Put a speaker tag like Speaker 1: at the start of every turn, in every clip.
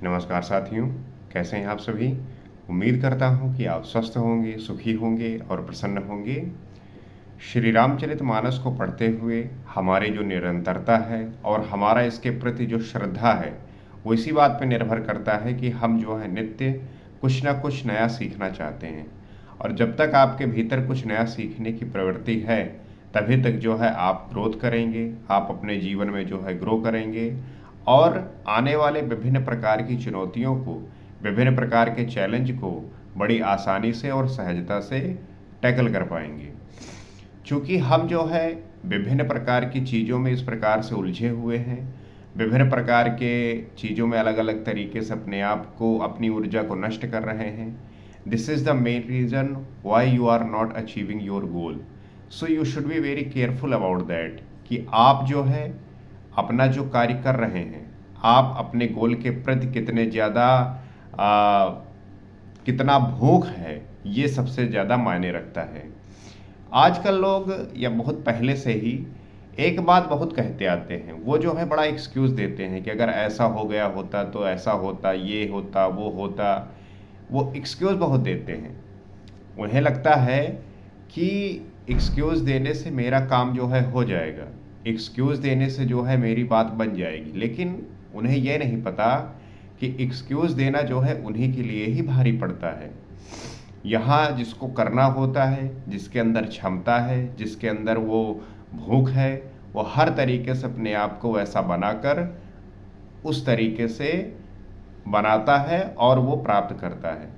Speaker 1: नमस्कार साथियों, कैसे हैं आप सभी। उम्मीद करता हूं कि आप स्वस्थ होंगे, सुखी होंगे और प्रसन्न होंगे। श्री रामचरितमानस को पढ़ते हुए हमारी जो निरंतरता है और हमारा इसके प्रति जो श्रद्धा है, वो इसी बात पर निर्भर करता है कि हम जो है नित्य कुछ ना कुछ नया सीखना चाहते हैं। और जब तक आपके भीतर कुछ नया सीखने की प्रवृत्ति है, तभी तक जो है आप ग्रोथ करेंगे, आप अपने जीवन में जो है ग्रो करेंगे और आने वाले विभिन्न प्रकार की चुनौतियों को, विभिन्न प्रकार के चैलेंज को बड़ी आसानी से और सहजता से टैकल कर पाएंगे। चूँकि हम जो है विभिन्न प्रकार की चीज़ों में इस प्रकार से उलझे हुए हैं, विभिन्न प्रकार के चीज़ों में अलग अलग तरीके से अपने आप को, अपनी ऊर्जा को नष्ट कर रहे हैं। This is the main reason why you are not achieving your goal. So you should be very careful about that कि आप जो है अपना जो कार्य कर रहे हैं, आप अपने गोल के प्रति कितने ज़्यादा कितना भूख है, ये सबसे ज़्यादा मायने रखता है। आजकल लोग या बहुत पहले से ही एक बात बहुत कहते आते हैं, वो जो है बड़ा एक्सक्यूज़ देते हैं कि अगर ऐसा हो गया होता तो ऐसा होता, ये होता, वो होता। वो एक्सक्यूज़ बहुत देते हैं। उन्हें लगता है कि एक्सक्यूज़ देने से मेरा काम जो है हो जाएगा, एक्सक्यूज़ देने से जो है मेरी बात बन जाएगी। लेकिन उन्हें यह नहीं पता कि एक्सक्यूज़ देना जो है उन्हीं के लिए ही भारी पड़ता है। यहाँ जिसको करना होता है, जिसके अंदर क्षमता है, जिसके अंदर वो भूख है, वो हर तरीके से अपने आप को वैसा बनाकर उस तरीके से बनाता है और वो प्राप्त करता है।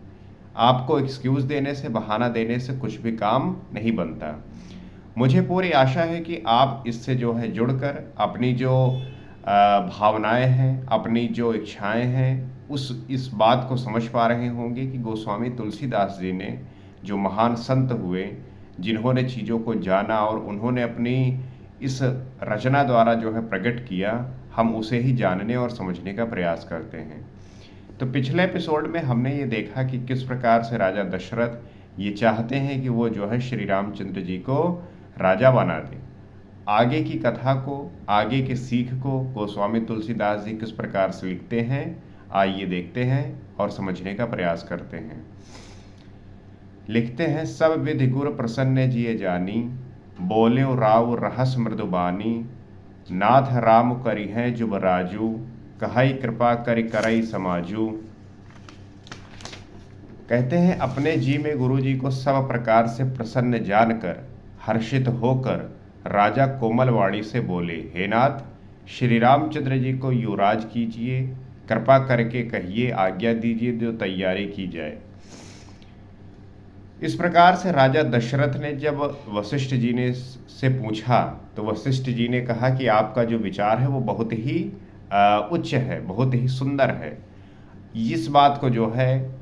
Speaker 1: आपको एक्सक्यूज़ देने से, बहाना देने से कुछ भी काम नहीं बनता। मुझे पूरी आशा है कि आप इससे जो है जुड़कर अपनी जो भावनाएं हैं, अपनी जो इच्छाएं हैं, इस बात को समझ पा रहे होंगे कि गोस्वामी तुलसीदास जी ने, जो महान संत हुए, जिन्होंने चीज़ों को जाना और उन्होंने अपनी इस रचना द्वारा जो है प्रकट किया, हम उसे ही जानने और समझने का प्रयास करते हैं। तो पिछले एपिसोड में हमने ये देखा कि किस प्रकार से राजा दशरथ ये चाहते हैं कि वो जो है श्री रामचंद्र जी को राजा बना दें। आगे की कथा को, आगे के सीख को गोस्वामी तुलसीदास जी किस प्रकार से लिखते हैं, आइए देखते हैं और समझने का प्रयास करते हैं। लिखते हैं, सब विधि गुर प्रसन्न जिये जानी, बोल्यो राव रहस मृदुबानी, नाथ राम करि हैं जुब राजू, कहई कृपा करि करई समाजू। कहते हैं, अपने जी में गुरु जी को सब प्रकार से प्रसन्न जानकर, हर्षित होकर राजा कोमलवाणी से बोले, हे नाथ, श्री रामचंद्र जी को युवराज कीजिए, कृपा करके कहिए, आज्ञा दीजिए, जो तैयारी की जाए। इस प्रकार से राजा दशरथ ने जब वशिष्ठ जी ने से पूछा, तो वशिष्ठ जी ने कहा कि आपका जो विचार है वो बहुत ही उच्च है, बहुत ही सुंदर है। इस बात को जो है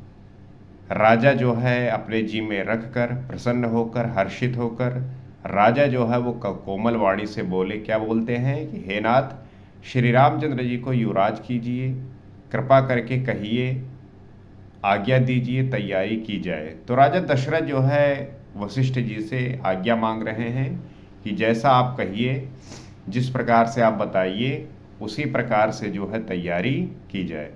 Speaker 1: राजा जो है अपने जी में रखकर, प्रसन्न होकर, हर्षित होकर, राजा जो है वो कोमल वाणी से बोले, क्या बोलते हैं कि हे नाथ, श्री रामचंद्र जी को युवराज कीजिए, कृपा करके कहिए, आज्ञा दीजिए, तैयारी की जाए। तो राजा दशरथ जो है वशिष्ठ जी से आज्ञा मांग रहे हैं कि जैसा आप कहिए, जिस प्रकार से आप बताइए, उसी प्रकार से जो है तैयारी की जाए।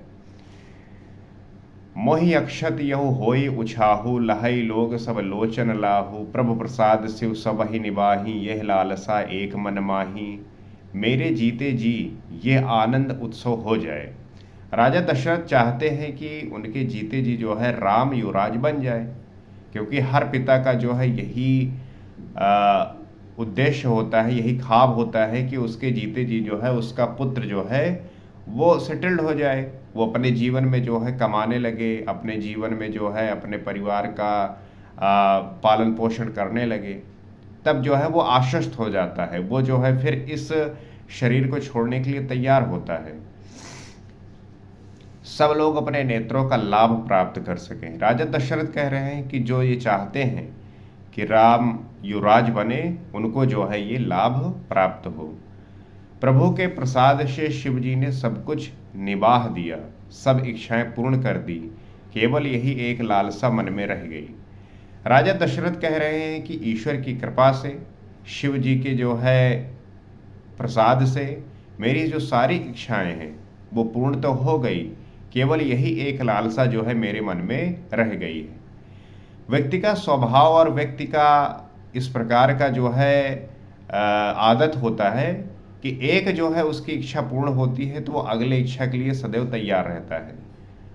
Speaker 1: मोहि अक्षत यहु होई उछाहु, लहई लोग सब लोचन लाहु, प्रभु प्रसाद शिव सब ही निबाही, यह लालसा एक मन माही, मेरे जीते जी ये आनंद उत्सव हो जाए। राजा दशरथ चाहते हैं कि उनके जीते जी जो है राम युवराज बन जाए, क्योंकि हर पिता का जो है यही उद्देश्य होता है, यही ख्वाब होता है कि उसके जीते जी जो है उसका पुत्र जो है वो सेटल्ड हो जाए, वो अपने जीवन में जो है कमाने लगे, अपने जीवन में जो है अपने परिवार का पालन पोषण करने लगे। तब जो है वो आश्वस्त हो जाता है, वो जो है फिर इस शरीर को छोड़ने के लिए तैयार होता है। सब लोग अपने नेत्रों का लाभ प्राप्त कर सकें। राजा दशरथ कह रहे हैं कि जो ये चाहते हैं कि राम युवराज बने, उनको जो है ये लाभ प्राप्त हो। प्रभु के प्रसाद से शिव जी ने सब कुछ निबाह दिया, सब इच्छाएं पूर्ण कर दी, केवल यही एक लालसा मन में रह गई। राजा दशरथ कह रहे हैं कि ईश्वर की कृपा से, शिव जी के जो है प्रसाद से मेरी जो सारी इच्छाएं हैं वो पूर्ण तो हो गई, केवल यही एक लालसा जो है मेरे मन में रह गई है। व्यक्ति का स्वभाव और व्यक्ति का इस प्रकार का जो है आदत होता है कि एक जो है उसकी इच्छा पूर्ण होती है तो वो अगले इच्छा के लिए सदैव तैयार रहता है।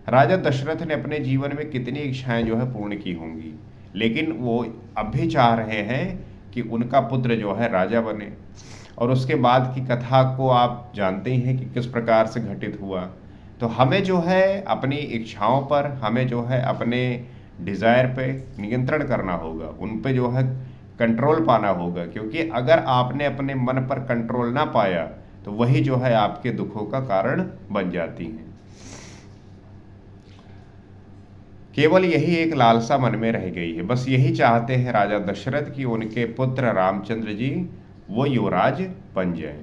Speaker 1: राजा दशरथ ने अपने जीवन में कितनी इच्छाएं जो है पूर्ण की होंगी, लेकिन वो अब भी चाह रहे हैं कि उनका पुत्र जो है राजा बने। और उसके बाद की कथा को आप जानते ही हैं कि किस प्रकार से घटित हुआ। तो हमें जो है अपनी इच्छाओं पर, हमें जो है अपने डिज़ायर पे नियंत्रण करना होगा, उन पे जो है कंट्रोल पाना होगा, क्योंकि अगर आपने अपने मन पर कंट्रोल ना पाया तो वही जो है आपके दुखों का कारण बन जाती हैं। केवल यही एक लालसा मन में रह गई है, बस यही चाहते हैं राजा दशरथ कि उनके पुत्र रामचंद्र जी वो युवराज बन जाए।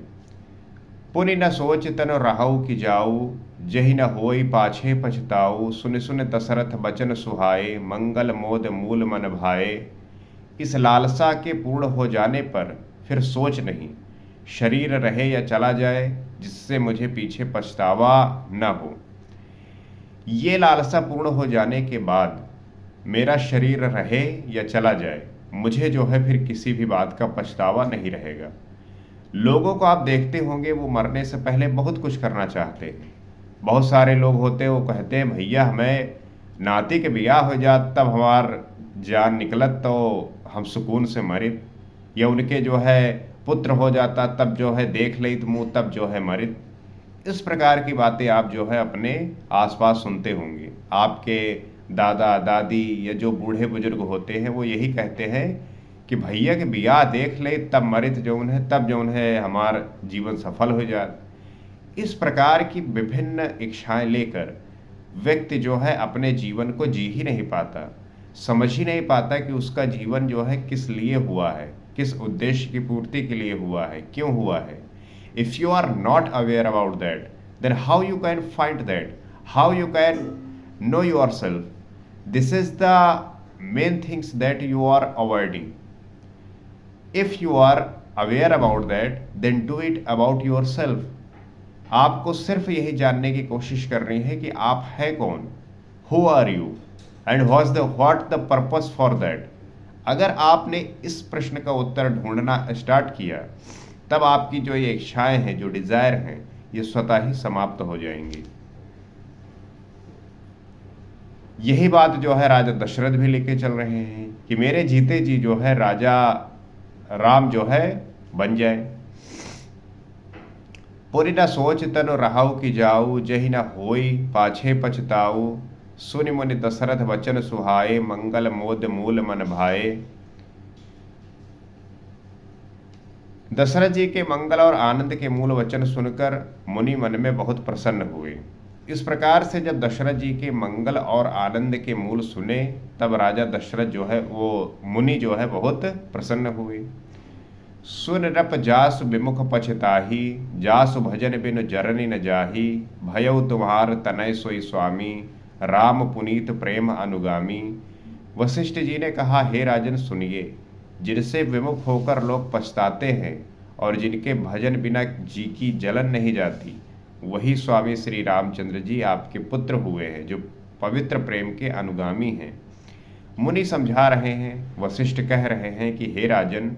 Speaker 1: पुनि न सोच तन रहु कि जाऊ, जहि न होई पाछे पछताऊ, सुन सुन दशरथ बचन सुहाए, मंगल मोद मूल मन भाए। इस लालसा के पूर्ण हो जाने पर फिर सोच नहीं, शरीर रहे या चला जाए, जिससे मुझे पीछे पछतावा न हो। ये लालसा पूर्ण हो जाने के बाद मेरा शरीर रहे या चला जाए, मुझे जो है फिर किसी भी बात का पछतावा नहीं रहेगा। लोगों को आप देखते होंगे वो मरने से पहले बहुत कुछ करना चाहते हैं। बहुत सारे लोग होते हैं वो कहते हैं भैया हमें नाती के ब्याह हो जात तब हमार जान निकलत तो हम सुकून से मरित, या उनके जो है पुत्र हो जाता तब जो है देख लेत मुँह तब जो है मरित। इस प्रकार की बातें आप जो है अपने आसपास सुनते होंगे। आपके दादा दादी या जो बूढ़े बुजुर्ग होते हैं वो यही कहते हैं कि भैया के बियाह देख ले तब मरित जौन है, तब जौन है हमार जीवन सफल हो जात। इस प्रकार की विभिन्न इच्छाएं लेकर व्यक्ति जो है अपने जीवन को जी ही नहीं पाता, समझ ही नहीं पाता कि उसका जीवन जो है किस लिए हुआ है, किस उद्देश्य की पूर्ति के लिए हुआ है, क्यों हुआ है। If you are not aware about that, then how you can find that? How you can know yourself? This is the main things that you are avoiding. If you are aware about that, then do it about yourself. आपको सिर्फ यही जानने की कोशिश करनी है कि आप है कौन, Who are you? And what the purpose for that? अगर आपने इस प्रश्न का उत्तर ढूंढना स्टार्ट किया तब आपकी जो ये इच्छाएं हैं, जो डिजायर हैं, ये स्वतः ही समाप्त हो जाएंगी। यही बात जो है राजा दशरथ भी लेके चल रहे हैं कि मेरे जीते जी जो है राजा राम जो है बन जाए। पुरि न सोच तनु रहु कि जाऊ, जहि न होई पाछे पछताऊ, सुनि मुनि दशरथ वचन सुहाए, मंगल मोद मूल मन भाए। दशरथ जी के मंगल और आनंद के मूल वचन सुनकर मुनि मन में बहुत प्रसन्न हुए। इस प्रकार से जब दशरथ जी के मंगल और आनंद के मूल सुने तब राजा दशरथ जो है वो मुनि जो है बहुत प्रसन्न हुए। सुन रप जासु विमुख पछताही, जासु भजन बिनु जरनी न जाही, भयउ तुम्हार तनय सोई स्वामी, राम पुनीत प्रेम अनुगामी। वशिष्ठ जी ने कहा, हे राजन सुनिए, जिनसे विमुख होकर लोग पछताते हैं और जिनके भजन बिना जी की जलन नहीं जाती, वही स्वामी श्री रामचंद्र जी आपके पुत्र हुए हैं, जो पवित्र प्रेम के अनुगामी हैं। मुनि समझा रहे हैं, वशिष्ठ कह रहे हैं कि हे राजन,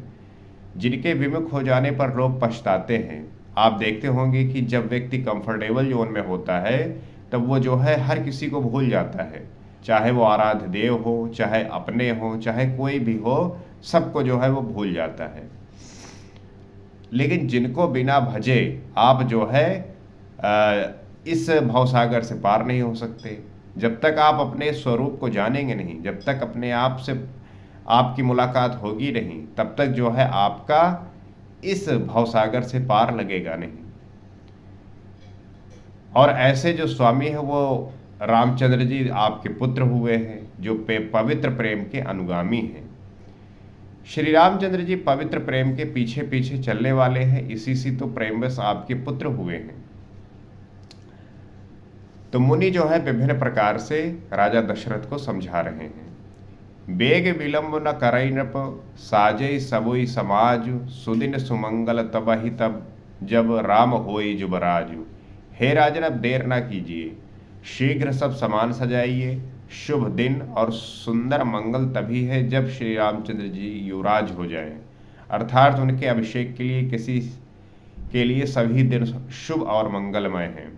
Speaker 1: जिनके विमुख हो जाने पर लोग पछताते हैं। आप देखते होंगे कि जब व्यक्ति कंफर्टेबल जोन में होता है तब वो जो है हर किसी को भूल जाता है, चाहे वो आराध्य देव हो, चाहे अपने हो, चाहे कोई भी हो, सबको जो है वो भूल जाता है। लेकिन जिनको बिना भजे आप जो है इस भवसागर से पार नहीं हो सकते। जब तक आप अपने स्वरूप को जानेंगे नहीं, जब तक अपने आप से आपकी मुलाकात होगी नहीं, तब तक जो है आपका इस भवसागर से पार लगेगा नहीं। और ऐसे जो स्वामी है वो रामचंद्र जी आपके पुत्र हुए हैं, जो पवित्र प्रेम के अनुगामी हैं। श्री रामचंद्र जी पवित्र प्रेम के पीछे पीछे चलने वाले हैं, इसी से तो प्रेमवश आपके पुत्र हुए हैं। तो मुनि जो है विभिन्न प्रकार से राजा दशरथ को समझा रहे हैं। बेग विलंब न करई नृप, साजई सबोई समाज, सुदिन सुमंगल तबहि तब, जब राम होई जुबराजु। हे राजन, अब देर ना कीजिए, शीघ्र सब सामान सजाइए। शुभ दिन और सुंदर मंगल तभी है जब श्री रामचंद्र जी युवराज हो जाएं, अर्थात उनके अभिषेक के लिए किसी के लिए सभी दिन शुभ और मंगलमय हैं।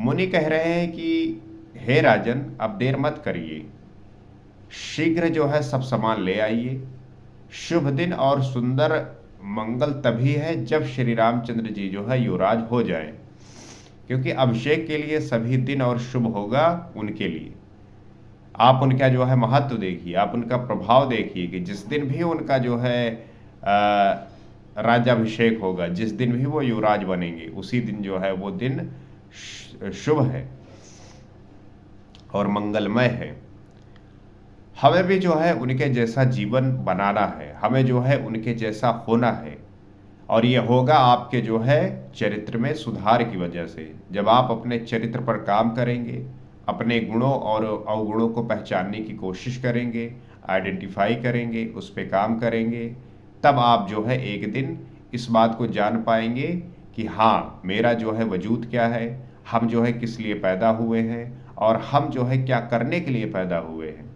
Speaker 1: मुनि कह रहे हैं कि हे राजन, अब देर मत करिए, शीघ्र जो है सब सामान ले आइए। शुभ दिन और सुंदर मंगल तभी है जब श्री रामचंद्र जी जो है युवराज हो जाएं, क्योंकि अभिषेक के लिए सभी दिन और शुभ होगा उनके लिए। आप उनका जो है महत्व देखिए, आप उनका प्रभाव देखिए कि जिस दिन भी उनका जो है राज्याभिषेक होगा, जिस दिन भी वो युवराज बनेंगे, उसी दिन जो है वो दिन शुभ है और मंगलमय है। हमें भी जो है उनके जैसा जीवन बनाना है, हमें जो है उनके जैसा होना है, और ये होगा आपके जो है चरित्र में सुधार की वजह से। जब आप अपने चरित्र पर काम करेंगे, अपने गुणों और अवगुणों को पहचानने की कोशिश करेंगे, आइडेंटिफाई करेंगे, उस पर काम करेंगे, तब आप जो है एक दिन इस बात को जान पाएंगे कि हाँ, मेरा जो है वजूद क्या है, हम जो है किस लिए पैदा हुए हैं, और हम जो है क्या करने के लिए पैदा हुए हैं।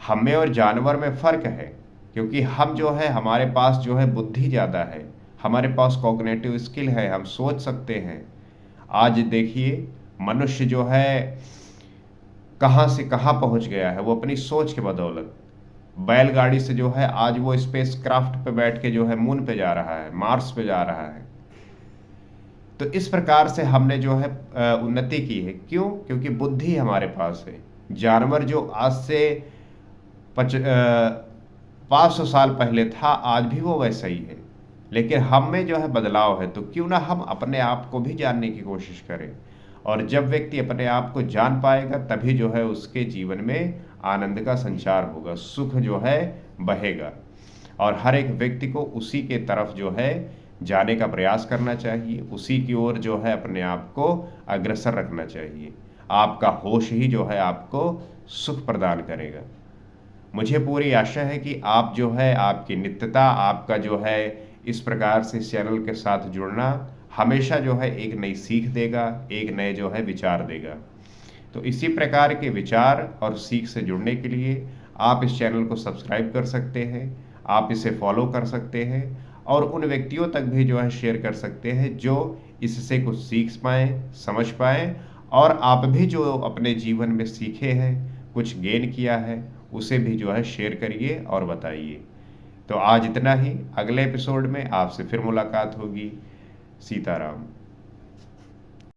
Speaker 1: हम में और जानवर में फ़र्क है, क्योंकि हम जो है, हमारे पास जो है बुद्धि ज़्यादा है, हमारे पास कॉग्निटिव स्किल है, हम सोच सकते हैं। आज देखिए मनुष्य जो है कहाँ से कहाँ पहुँच गया है, वो अपनी सोच के बदौलत। बैलगाड़ी से जो है आज वो स्पेस क्राफ्ट पे बैठ के जो है मून पे जा रहा है, मार्स पे जा रहा है। तो इस प्रकार से हमने जो है उन्नति की है। क्यों? क्योंकि बुद्धि हमारे पास है। जानवर जो आज से 500 साल पहले था, आज भी वो वैसा ही है, लेकिन हम में जो है बदलाव है। तो क्यों ना हम अपने आप को भी जानने की कोशिश करें, और जब व्यक्ति अपने आप को जान पाएगा तभी जो है उसके जीवन में आनंद का संचार होगा, सुख जो है बहेगा, और हर एक व्यक्ति को उसी के तरफ जो है जाने का प्रयास करना चाहिए, उसी की ओर जो है अपने आप को अग्रसर रखना चाहिए। आपका होश ही जो है आपको सुख प्रदान करेगा। मुझे पूरी आशा है कि आप जो है, आपकी नित्यता, आपका जो है इस प्रकार से इस चैनल के साथ जुड़ना हमेशा जो है एक नई सीख देगा, एक नए जो है विचार देगा। तो इसी प्रकार के विचार और सीख से जुड़ने के लिए आप इस चैनल को सब्सक्राइब कर सकते हैं, आप इसे फॉलो कर सकते हैं, और उन व्यक्तियों तक भी जो है शेयर कर सकते हैं जो इससे कुछ सीख पाएँ, समझ पाएँ, और आप भी जो अपने जीवन में सीखे हैं, कुछ गेन किया है, उसे भी जो है शेयर करिए और बताइए। तो आज इतना ही। अगले एपिसोड में आपसे फिर मुलाकात होगी। सीताराम।